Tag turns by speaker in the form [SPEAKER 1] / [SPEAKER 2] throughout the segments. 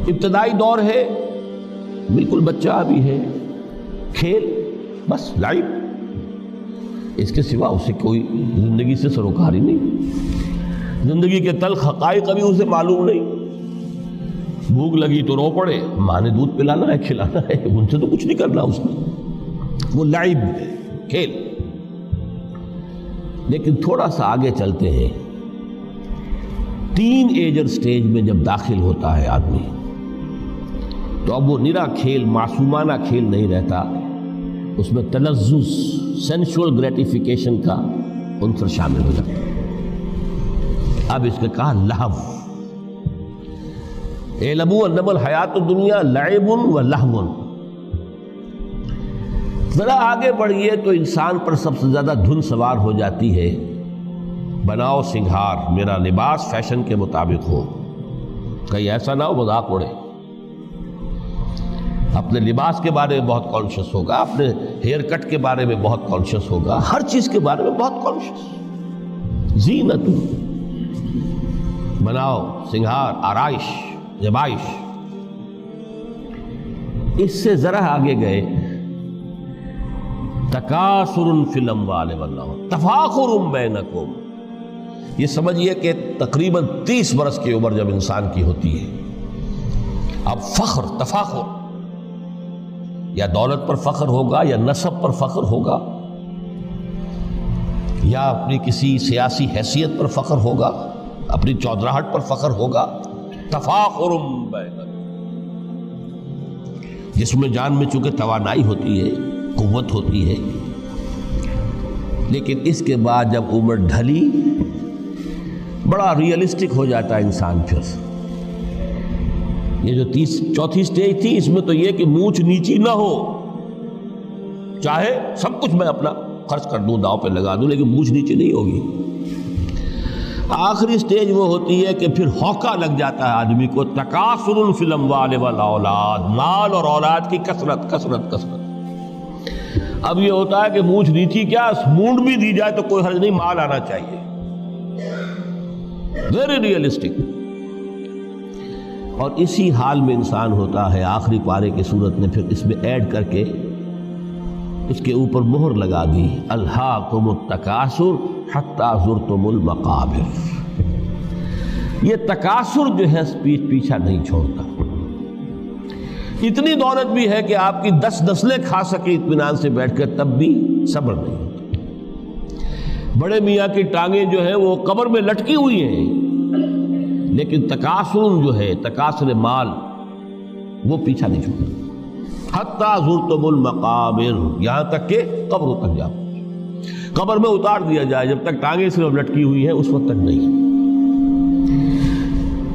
[SPEAKER 1] ابتدائی دور ہے، بالکل بچہ ابھی ہے، کھیل بس لائف، اس کے سوا اسے کوئی زندگی سے سروکار ہی نہیں، زندگی کے تلخ حقائق ابھی اسے معلوم نہیں۔ بھوک لگی تو رو پڑے، ماں نے دودھ پلانا ہے، کھلانا ہے، ان سے تو کچھ نہیں کرنا اس نے، وہ لائب ہے، کھیل۔ لیکن تھوڑا سا آگے چلتے ہیں، ٹین ایجر سٹیج میں جب داخل ہوتا ہے آدمی تو اب وہ نرا کھیل، معصومانہ کھیل نہیں رہتا، اس میں تلذذ، سینشول گریٹیفیکیشن کا عنصر شامل ہو جاتا ہے۔ اب اس کے کہا لہو، اعلموا انما الحیات الدنیا لعب و لہو۔ ذرا آگے بڑھیے تو انسان پر سب سے زیادہ دھن سوار ہو جاتی ہے، بناؤ سنگھار، میرا لباس فیشن کے مطابق ہو، کہیں ایسا نہ ہو مذاق اڑے۔ اپنے لباس کے بارے میں بہت کانشیس ہوگا، اپنے ہیئر کٹ کے بارے میں بہت کانشیس ہوگا، ہر چیز کے بارے میں بہت کانشیس۔ زینت، بناؤ سنگھار، آرائش، زیبائش۔ اس سے ذرا آگے گئے، تکاثر فی الاموال والاولاد، تفاخر بینکم۔ یہ سمجھیے کہ تقریباً 30 برس کی عمر جب انسان کی ہوتی ہے، اب فخر، تفاخر، یا دولت پر فخر ہوگا، یا نسب پر فخر ہوگا، یا اپنی کسی سیاسی حیثیت پر فخر ہوگا، اپنی چودراہٹ پر فخر ہوگا۔ تفاخر بینکم، جس میں جان میں چونکہ توانائی ہوتی ہے، قوت ہوتی ہے، لیکن اس کے بعد جب عمر ڈھلی بڑا ریئلسٹک ہو جاتا ہے انسان۔ پھر یہ جو چوتھی سٹیج تھی، اس میں تو یہ کہ مونچھ نیچی نہ ہو، چاہے سب کچھ میں اپنا خرچ کر دوں، داؤ پہ لگا دوں، لیکن مونچھ نیچی نہیں ہوگی۔ آخری سٹیج وہ ہوتی ہے کہ پھر ہوکا لگ جاتا ہے آدمی کو، تکاثر فی الاموال والاولاد، مال اور اولاد کی کثرت کثرت کثرت۔ اب یہ ہوتا ہے کہ مونچھ نیچی کیا، مونڈ بھی دی جائے تو کوئی حرج نہیں، مال آنا چاہیے، ویری ریئلسٹک۔ اور اسی حال میں انسان ہوتا ہے۔ آخری پارے کی صورت نے پھر اس میں ایڈ کر کے اس کے اوپر مہر لگا دی، الہاکم التکاثر حتی زرتم المقابر۔ یہ تکاثر جو ہے پیچھا نہیں چھوڑتا۔ اتنی دولت بھی ہے کہ آپ کی 10 نسلیں کھا سکے اطمینان سے بیٹھ کر، تب بھی صبر نہیں ہوتا۔ بڑے میاں کی ٹانگیں جو ہیں وہ قبر میں لٹکی ہوئی ہیں، لیکن تکاثر جو ہے، تکاثر مال، وہ پیچھا نہیں چھوڑتا۔ حتی زرتم المقابر، یہاں تک کہ قبر تک جاؤ، قبر میں اتار دیا جائے، جب تک ٹانگیں صرف لٹکی ہوئی ہیں اس وقت تک نہیں۔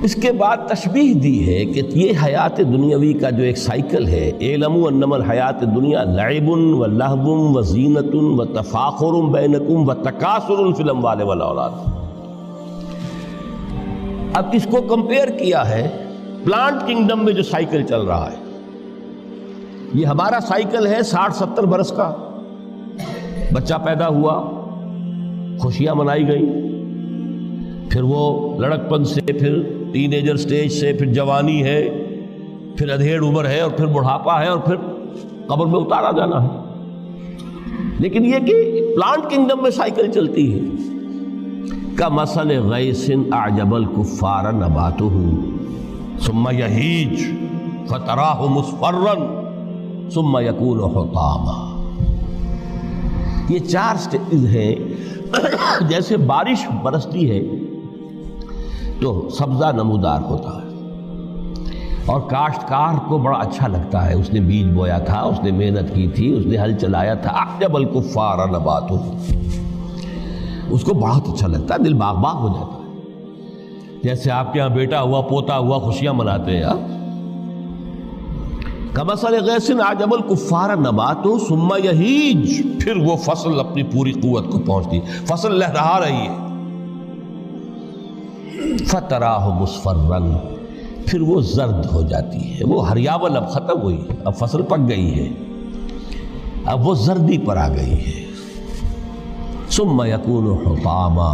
[SPEAKER 1] اس کے بعد تشبیہ دی ہے کہ یہ حیات دنیاوی کا جو ایک سائیکل ہے، اعلموا انما الحیات الدنیا لعب و لہو و زینت و تفاخر بینکم و تکاثر فی الاموال والاولاد۔ اب اس کو کمپیئر کیا ہے پلانٹ کنگڈم میں جو سائیکل چل رہا ہے۔ یہ ہمارا سائیکل ہے 60-70 برس کا، بچہ پیدا ہوا، خوشیاں منائی گئیں، پھر وہ لڑکپن سے، پھر ٹین ایجر سٹیج سے، پھر جوانی ہے، پھر ادھیڑ عمر ہے، اور پھر بڑھاپا ہے، اور پھر قبر میں اتارا جانا ہے۔ لیکن یہ کہ پلانٹ کنگڈم میں سائیکل چلتی ہے۔ کمثل غیث اعجب الکفار نباتہ ثم یہیج فتراہ مصفرا ثم یکون حطاما۔ یہ 4 سٹیج ہیں۔ جیسے بارش برستی ہے تو سبزہ نمودار ہوتا ہے، اور کاشتکار کو بڑا اچھا لگتا ہے، اس نے بیج بویا تھا، اس نے محنت کی تھی، اس نے ہل چلایا تھا، اعجب الکفار نباتہ، اس کو بہت اچھا لگتا ہے، دل باغ باغ ہو جاتا ہے۔ جیسے آپ کے یہاں بیٹا ہوا، پوتا ہوا، خوشیاں مناتے ہیں آپ۔ کمثل غیث اعجب الکفار نباتہ ثم یہیج، پھر وہ فصل اپنی پوری قوت کو پہنچتی، فصل لہرا رہی ہے، فتراہ مصفرا، پھر وہ زرد ہو جاتی ہے، وہ ہریاول اب ختم ہوئی ہے، اب فصل پک گئی ہے، اب وہ زردی پر آ گئی ہے۔ ثم یکون حطاما،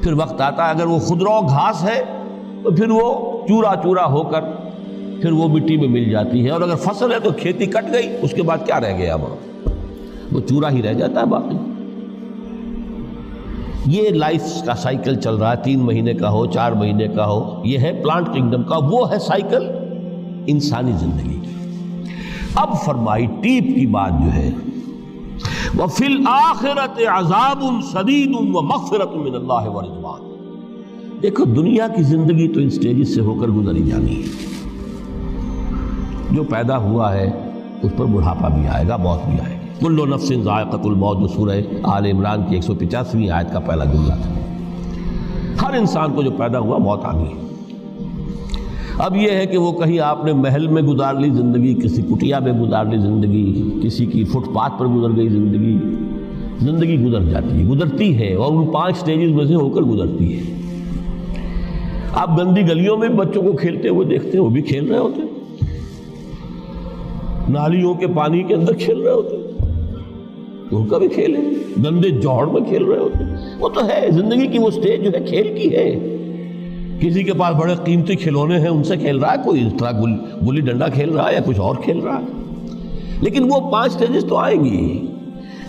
[SPEAKER 1] پھر وقت آتا ہے اگر وہ خضرو گھاس ہے تو پھر وہ چورا چورا ہو کر پھر وہ مٹی میں مل جاتی ہے، اور اگر فصل ہے تو کھیتی کٹ گئی، اس کے بعد کیا رہ گیا وہاں؟ وہ چورا ہی رہ جاتا ہے باقی۔ یہ لائف کا سائیکل چل رہا ہے، 3 مہینے کا ہو، 4 مہینے کا ہو، یہ ہے پلانٹ کنگڈم کا، وہ ہے سائیکل انسانی زندگی کی۔ اب فرمائی ٹیپ کی بات جو ہے، وَفِي الْآخِرَةِ عَذَابٌ شَدِيدٌ وَمَغْفِرَةٌ مِّنَ اللَّهِ وَرِضْوَانٌ۔ دیکھو دنیا کی زندگی تو ان سٹیجز سے ہو کر گزری جانی ہے، جو پیدا ہوا ہے اس پر بڑھاپا بھی آئے گا، موت بھی آئے گی۔ کل نفس ذائقۃ الموت، جو سورہ آل عمران کی 185ویں آیت کا پہلا جملہ تھا۔ ہر انسان کو جو پیدا ہوا موت آنی ہے۔ اب یہ ہے کہ وہ کہیں آپ نے محل میں گزار لی زندگی، کسی کٹیا میں گزار لی زندگی، کسی کی فٹ پاتھ پر گزر گئی زندگی، زندگی گزر جاتی ہے، گزرتی ہے، اور ان 5 سٹیجز میں سے ہو کر گزرتی ہے۔ آپ گندی گلیوں میں بچوں کو کھیلتے ہوئے دیکھتے ہیں، وہ بھی کھیل رہے ہوتے ہیں، نالیوں کے پانی کے اندر کھیل رہے ہوتے ہیں، ان کا بھی کھیل ہے، گندے جوہڑ میں کھیل رہے ہوتے ہیں۔ وہ تو ہے زندگی کی وہ سٹیج جو ہے کھیل کی ہے۔ کسی کے پاس بڑے قیمتی کھلونے ہیں، ان سے کھیل رہا ہے، کوئی اس طرح گلی ڈنڈا کھیل رہا ہے یا کچھ اور کھیل رہا ہے، لیکن وہ 5 سٹیجز تو آئیں گی۔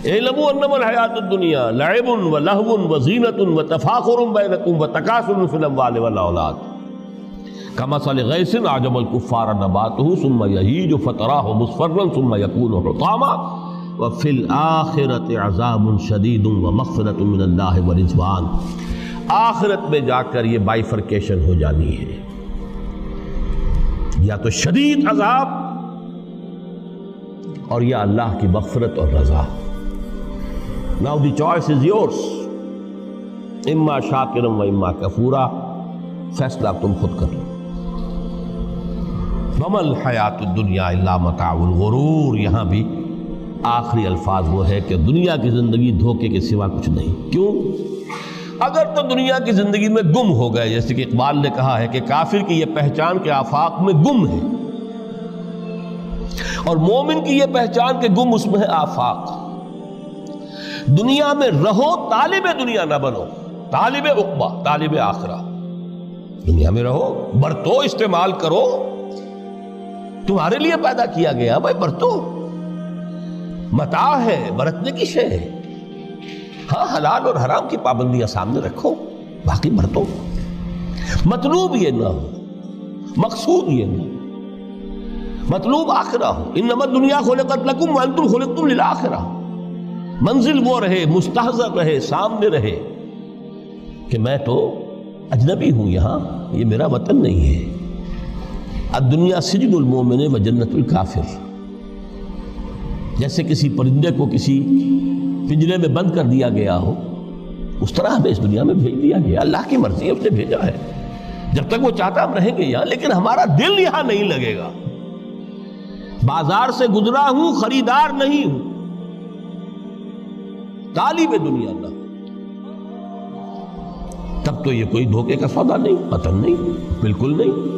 [SPEAKER 1] اعلموا انما الحیات الدنیا لعب ولہو وزینۃ وتفاخر بینکم وتکاثر فی الاموال والاولاد کمثل غیث اعجب الکفار نباتہ ثم یہیج فتراہ مصفرا ثم یکون حطاما وفی الآخرۃ عذاب شدید ومغفرۃ من اللہ ورضوان۔ آخرت میں جا کر یہ بائیفرکیشن ہو جانی ہے، یا تو شدید عذاب اور یا اللہ کی مغفرت اور رضا۔ Now the choice is yours، اما شاکرا و اما کفورا، فیصلہ تم خود کر لو۔ وما الحیات الدنیا الا متاع الغرور، یہاں بھی آخری الفاظ وہ ہے کہ دنیا کی زندگی دھوکے کے سوا کچھ نہیں۔ کیوں؟ اگر تو دنیا کی زندگی میں گم ہو گئے، جیسے کہ اقبال نے کہا ہے کہ کافر کی یہ پہچان کے آفاق میں گم ہے، اور مومن کی یہ پہچان کے گم اس میں ہے آفاق۔ دنیا میں رہو، طالب دنیا نہ بنو، طالب عقبہ، طالب آخرہ۔ دنیا میں رہو، برتو، استعمال کرو، تمہارے لیے پیدا کیا گیا، بھائی برتو، متاع ہے، برتنے کی شے ہے۔ ہاں حلال اور حرام کی پابندیاں سامنے رکھو، باقی برتو۔ مطلوب یہ نہ ہو، مقصود یہ نہ ہو، مطلوب آخرہ ہو۔ انما الدنیا خلقت لکم وانتم خلقتم للآخرہ۔ منزل وہ رہے، مستحضر رہے، سامنے رہے کہ میں تو اجنبی ہوں، یہاں یہ میرا وطن نہیں ہے۔ الدنیا سجن المومن و جنت الکافر۔ جیسے کسی پرندے کو کسی پنجرے میں بند کر دیا گیا ہو، اس طرح ہمیں اس دنیا میں بھیج دیا گیا، اللہ کی مرضی ہے، اس نے بھیجا ہے۔ جب تک وہ چاہتا ہم رہیں گے یہاں، لیکن ہمارا دل یہاں نہیں لگے گا۔ بازار سے گزرا ہوں، خریدار نہیں ہوں، طالب دنیا نہ، تب تو یہ کوئی دھوکے کا سودا نہیں، وطن نہیں، بالکل نہیں۔